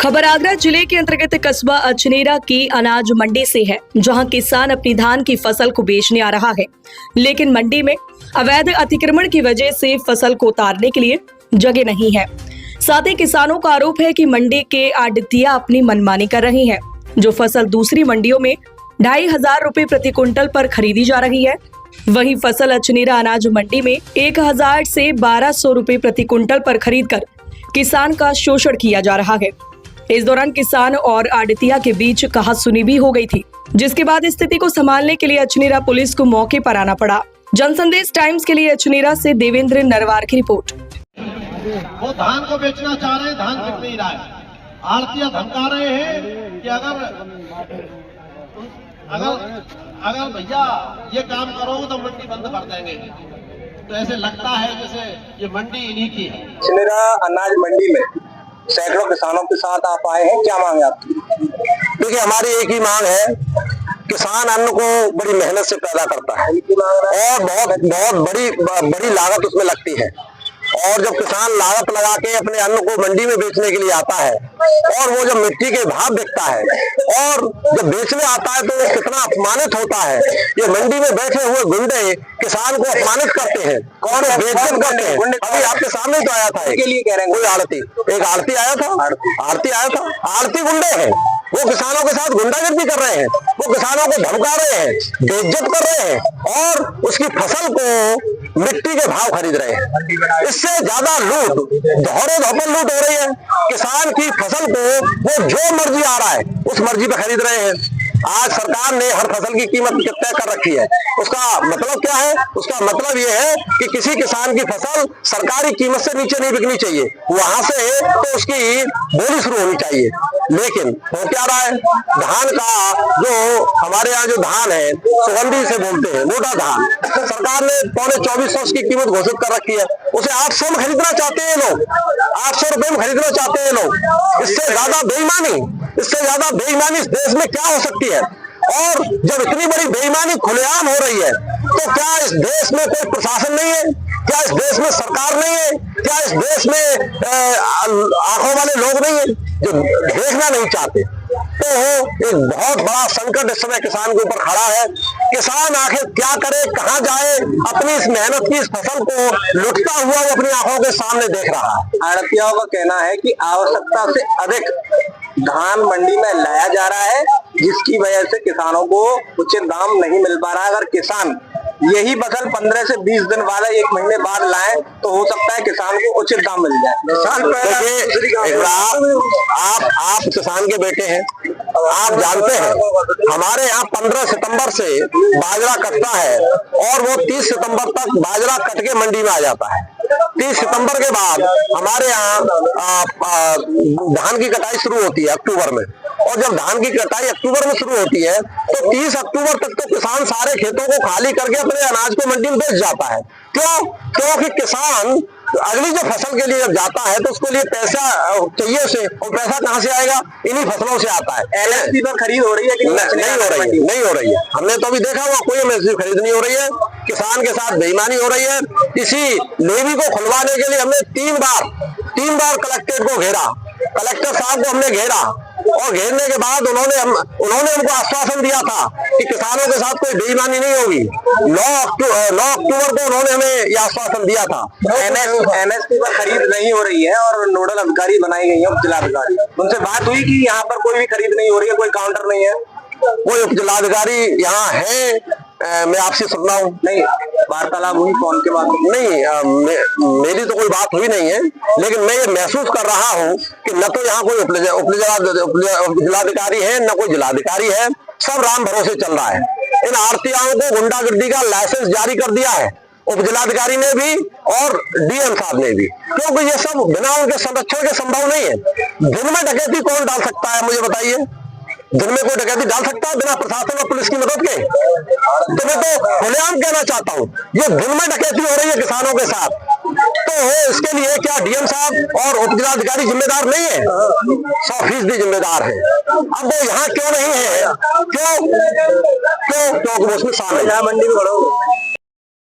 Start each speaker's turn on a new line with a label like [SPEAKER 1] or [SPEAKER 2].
[SPEAKER 1] खबर आगरा जिले के अंतर्गत कस्बा अचनेरा की अनाज मंडी से है, जहां किसान अपनी धान की फसल को बेचने आ रहा है, लेकिन मंडी में अवैध अतिक्रमण की वजह से फसल को उतारने के लिए जगह नहीं है। साथ ही किसानों का आरोप है कि मंडी के आढ़तिया अपनी मनमानी कर रहे हैं। जो फसल दूसरी मंडियों में 2500 रुपए प्रति क्विंटल पर खरीदी जा रही है, वहीं फसल अचनेरा अनाज मंडी में 1000 से 1200 रुपए प्रति क्विंटल पर खरीदकर किसान का शोषण किया जा रहा है। इस दौरान किसान और आढ़तिया के बीच कहासुनी भी हो गई थी, जिसके बाद स्थिति को संभालने के लिए अचनेरा पुलिस को मौके पर आना पड़ा। जनसंदेश टाइम्स के लिए अचनेरा से देवेंद्र नरवार की रिपोर्ट।
[SPEAKER 2] वो धान को बेचना चाह रहे हैं, धान बिक नहीं रहा है। आढ़तिया धमका रहे हैं कि अगर भैया ये काम करोगे तो मंडी बंद कर देंगे। तो ऐसे लगता है जैसे ये मंडी इन्हीं की है।
[SPEAKER 3] अचनेरा अनाज मंडी में सैकड़ों किसानों के साथ आप आए हैं, क्या मांग है आपकी? देखिए, हमारी एक ही मांग है, किसान अन्न को बड़ी मेहनत से पैदा करता है और बहुत बड़ी लागत उसमें लगती है। और जब किसान लागत लगा के अपने अन्न को मंडी में बेचने के लिए आता है और वो जब मिट्टी के भाव देखता है और जब बेचने आता है तो वो कितना अपमानित होता है। ये मंडी में बैठे हुए गुंडे किसान को अपमानित करते हैं, कौन बेइज्जत करते हैं। अभी आपके सामने तो आया था, के लिए कह रहे हैं, कोई एक आड़ती आया था। आड़ती गुंडे हैं, वो किसानों के साथ गुंडागर्दी कर रहे हैं, वो किसानों को धमका रहे हैं, बेइज्जत कर रहे हैं और उसकी फसल को मिट्टी के भाव खरीद रहे हैं। इससे ज्यादा लूट, दोहरे धोपन लूट हो रही है। किसान की फसल को वो जो मर्जी आ रहा है उस मर्जी पे खरीद रहे हैं। आज सरकार ने हर फसल की कीमत तय कर रखी है। उसका मतलब क्या है? उसका मतलब ये है कि किसी किसान की फसल सरकारी कीमत से नीचे नहीं बिकनी चाहिए, वहां से तो उसकी बोली शुरू होनी चाहिए। लेकिन हो क्या रहा है, धान का जो हमारे यहाँ जो धान है, सुगंधी से बोलते हैं, मोटा धान, सरकार ने 2400 की कीमत घोषित कर रखी है। उसे 800 में खरीदना चाहते हैं लोग, 800 रुपए में खरीदना चाहते हैं लोग। इससे ज्यादा बेईमानी इस देश में क्या हो सकती है? और जब इतनी बड़ी बेईमानी खुलेआम हो रही है तो क्या इस देश में कोई प्रशासन नहीं है? क्या इस देश में सरकार नहीं है? क्या इस देश में आंखों वाले लोग नहीं है जो देखना नहीं चाहते? तो एक बहुत बड़ा संकट इस समय किसान के ऊपर खड़ा है। किसान आखिर क्या करे, कहां जाए? अपनी इस मेहनत की इस फसल को लुटता हुआ वो अपनी आंखों के सामने देख रहा है। आढ़तियाओं का कहना है कि आवश्यकता से अधिक धान मंडी में लाया जा रहा है, जिसकी वजह से किसानों को उचित दाम नहीं मिल पा रहा है। अगर किसान यही फसल 15 से 20 दिन बाद, 1 महीने बाद लाए तो हो सकता है किसान को उचित दाम मिल जाए। आप किसान के बेटे हैं, आप जानते हैं हमारे यहाँ 15 सितंबर से बाजरा कटता है और वो 30 सितंबर तक बाजरा कट के मंडी में आ जाता है। 30 सितंबर के बाद हमारे यहाँ धान की कटाई शुरू होती है अक्टूबर में, और जब धान की कटाई अक्टूबर में शुरू होती है तो 30 अक्टूबर तक तो किसान सारे खेतों को खाली करके अपने अनाज को मंडी में बेच जाता है। क्यों? क्योंकि किसान अगली जो फसल के लिए जब जाता है तो उसके लिए पैसा चाहिए उसे, और पैसा कहाँ से आएगा? इन्हीं फसलों से आता है। एमएसपी पर खरीद हो रही है कि नहीं हो रही है। हमने तो अभी देखा हुआ कोई एमएसपी खरीद नहीं हो रही है। किसान के साथ बेईमानी हो रही है। इसी लेवी को खुलवाने के लिए हमने 3 बार कलेक्ट्रेट को घेरा, कलेक्टर साहब को हमने घेरा, और घेरने के बाद उन्होंने हमको आश्वासन दिया था कि किसानों के साथ कोई बेईमानी नहीं होगी। 9 अक्टूबर को उन्होंने हमें यह आश्वासन दिया था। एमएसपी पर खरीद नहीं हो रही है और नोडल अधिकारी बनाई गई है उपजिलाधिकारी। उनसे बात हुई कि यहाँ पर कोई भी खरीद नहीं हो रही है, कोई काउंटर नहीं है? कोई उपजिलाधिकारी यहाँ है? मैं आपसे सुन रहा हूँ। नहीं, वार्तालाप हुई, फोन के बाद नहीं, मेरी तो कोई बात हुई नहीं है, लेकिन मैं ये महसूस कर रहा हूँ कि न तो यहाँ कोई उपजिलाधिकारी है, न कोई जिलाधिकारी है। सब राम भरोसे चल रहा है। इन आढ़तियाओं को गुंडागर्दी का लाइसेंस जारी कर दिया है उपजिलाधिकारी ने भी और डीएम साहब ने भी, क्योंकि ये सब बिना उनके संरक्षण के संभव नहीं है। दिन में डकैती कौन डाल सकता है, मुझे बताइए? दिन में कोई डकैती डाल सकता है बिना प्रशासन और पुलिस की मदद के? तो मैं तो खुलेआम कहना चाहता हूँ, ये दिन में डकैती हो रही है किसानों के साथ। तो इसके लिए क्या डीएम साहब और उपजिलाधिकारी जिम्मेदार नहीं है? 100% जिम्मेदार है। अब वो यहाँ क्यों नहीं है? क्यों? क्योंकि वो उसमें शामिल है। मंडी में बढ़ो।